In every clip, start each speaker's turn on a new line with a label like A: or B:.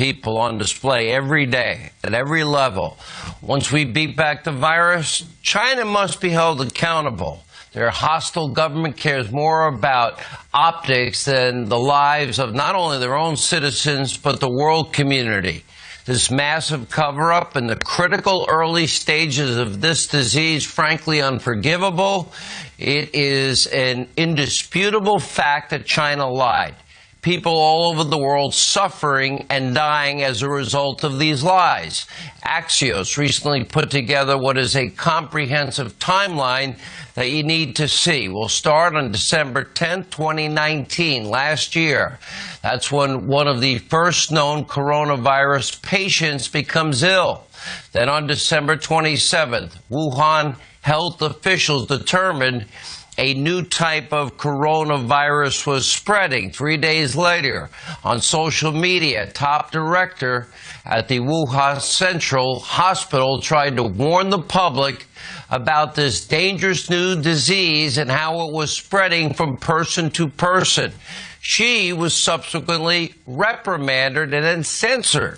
A: people on display every day at every level. Once we beat back the virus, China must be held accountable. Their hostile government cares more about optics than the lives of not only their own citizens, but the world community. This massive cover-up in the critical early stages of this disease, frankly unforgivable. It is an indisputable fact that China lied. People all over the world suffering and dying as a result of these lies. Axios recently put together what is a comprehensive timeline that you need to see. We'll start on December 10th, 2019, last year. That's when one of the first known coronavirus patients becomes ill. Then on December 27th, Wuhan health officials determined a new type of coronavirus was spreading. 3 days later, on social media, top director at the Wuhan Central Hospital tried to warn the public about this dangerous new disease and how it was spreading from person to person. She was subsequently reprimanded and then censored.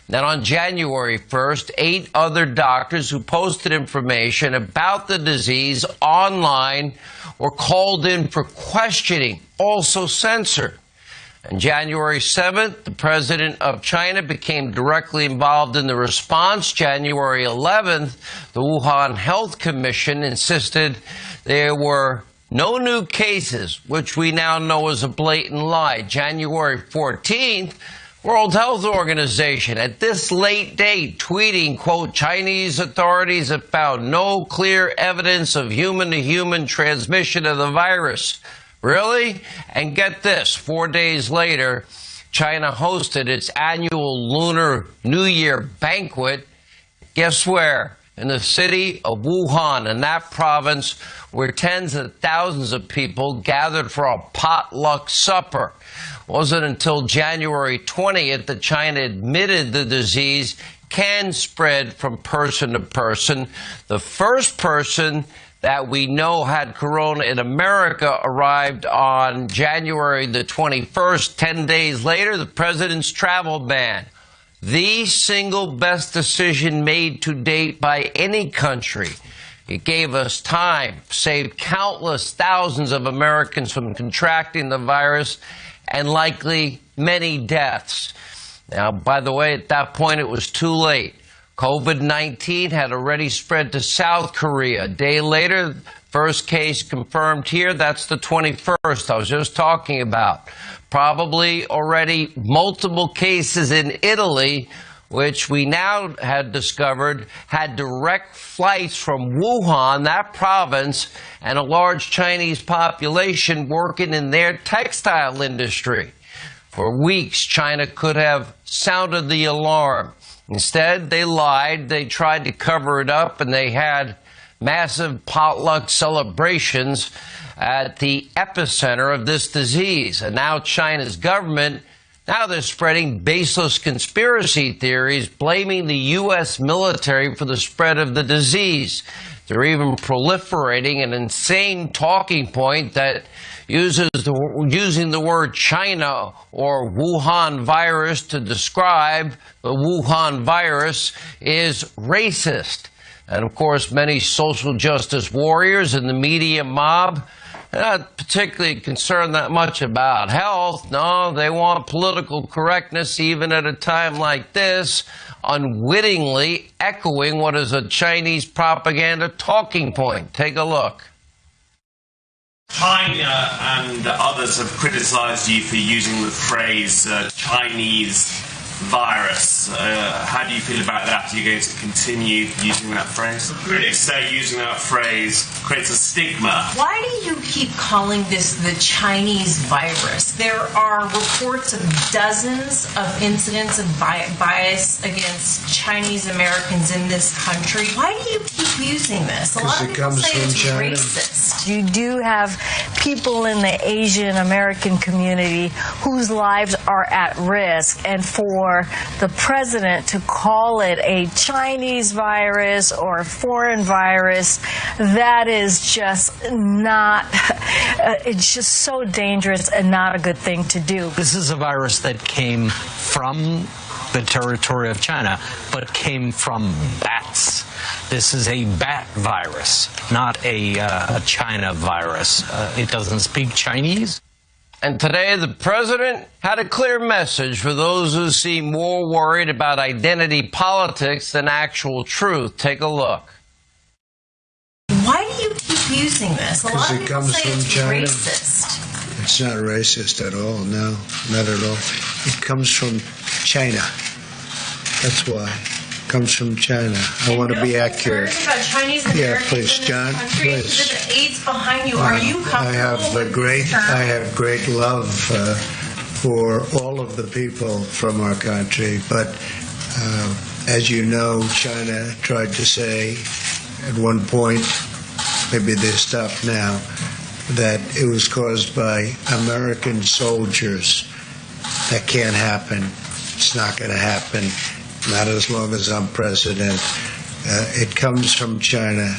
A: Then on January 1st, 8 other doctors who posted information about the disease online were called in for questioning, also censored. On January 7th, the president of China became directly involved in the response. January 11th, the Wuhan Health Commission insisted there were no new cases, which we now know is a blatant lie. January 14th, World Health Organization at this late date tweeting, quote, Chinese authorities have found no clear evidence of human-to-human transmission of the virus. Really? And get this, 4 days later, China hosted its annual Lunar New Year banquet. Guess where? In the city of Wuhan, in that province, where tens of thousands of people gathered for a potluck supper. It wasn't until January 20th that China admitted the disease can spread from person to person. The first person that we know had corona in America arrived on January the 21st. 10 days later, the president's travel ban. The single best decision made to date by any country. It gave us time, saved countless thousands of Americans from contracting the virus, and likely many deaths. Now, by the way, at that point, it was too late. COVID-19 had already spread to South Korea. A day later, first case confirmed here, that's the 21st I was just talking about. Probably already multiple cases in Italy, which we now had discovered had direct flights from Wuhan, that province, and a large Chinese population working in their textile industry. For weeks, China could have sounded the alarm. Instead, they lied, they tried to cover it up, and they had massive potluck celebrations at the epicenter of this disease. And now China's government, now they're spreading baseless conspiracy theories, blaming the U.S. military for the spread of the disease. They're even proliferating an insane talking point that using the word China or Wuhan virus to describe the Wuhan virus is racist. And of course, many social justice warriors and the media mob, they're not particularly concerned that much about health. No, they want political correctness even at a time like this, unwittingly echoing what is a Chinese propaganda talking point. Take a look.
B: China and others have criticized you for using the phrase Chinese virus. How do you feel about that? Are you going to continue using that phrase? Critics say using that phrase creates a stigma.
C: Why do you keep calling this the Chinese virus? There are reports of dozens of incidents of bias against Chinese Americans in this country. Why do you keep using this? A lot of people say it's racist.
D: You do have people in the Asian American community whose lives are at risk, and for the president to call it a Chinese virus or a foreign virus, that is just not, it's just so dangerous and not a good thing to do.
E: This is a virus that came from the territory of China, but came from bats. This is a bat virus, not a China virus. It doesn't speak Chinese.
A: And today, the president had a clear message for those who seem more worried about identity politics than actual truth. Take a look.
C: Why do you keep using this? A lot of people say it's
F: China.
C: racist.
F: It's not racist at all, no, not at all. It comes from China. That's why. It comes from China. I want to be accurate.
C: About Chinese Americans
F: please,
C: in this
F: John,
C: country?
F: please.
C: The AIDS behind you. Are you comfortable
F: I have great love for all of the people from our country, but as you know, China tried to say at one point, maybe they stopped now, that it was caused by American soldiers. That can't happen. It's not going to happen. Not as long as I'm president. It comes from China.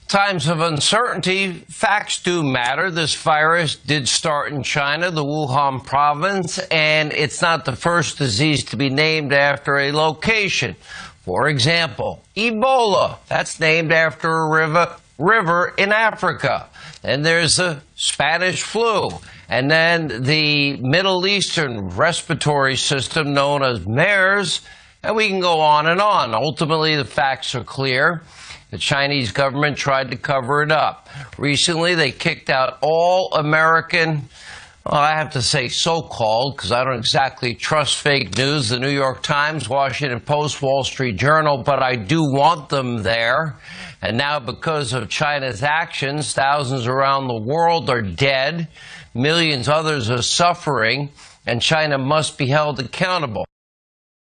A: Times of uncertainty, facts do matter. This virus did start in China, the Wuhan province, and it's not the first disease to be named after a location. For example, Ebola, that's named after a river in Africa. And there's the Spanish flu. And then the Middle Eastern respiratory system known as MERS. And we can go on and on. Ultimately, the facts are clear. The Chinese government tried to cover it up. Recently, they kicked out all American, well, I have to say so-called, because I don't exactly trust fake news, the New York Times, Washington Post, Wall Street Journal, but I do want them there. And now, because of China's actions, thousands around the world are dead, millions others are suffering, and China must be held accountable.